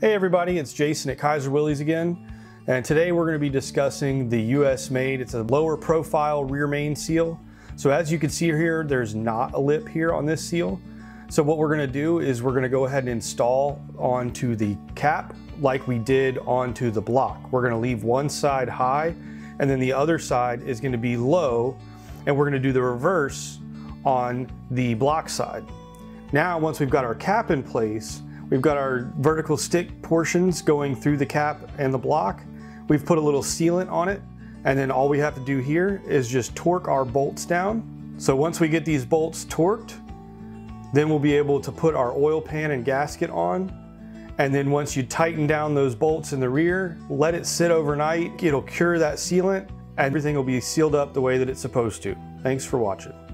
Hey everybody, it's Jason at Kaiser Willys again, and today we're going to be discussing the US made. It's a lower profile rear main seal. So as you can see here, there's not a lip here on this seal. So what we're going to do is we're going to go ahead and install onto the cap like we did onto the block. We're going to leave one side high and then the other side is going to be low, and we're going to do the reverse on the block side. Now once we've got our cap in place, we've got our vertical stick portions going through the cap and the block. We've put a little sealant on it, and then all we have to do here is just torque our bolts down. So once we get these bolts torqued, then we'll be able to put our oil pan and gasket on. And then once you tighten down those bolts in the rear, let it sit overnight. It'll cure that sealant and everything will be sealed up the way that it's supposed to. Thanks for watching.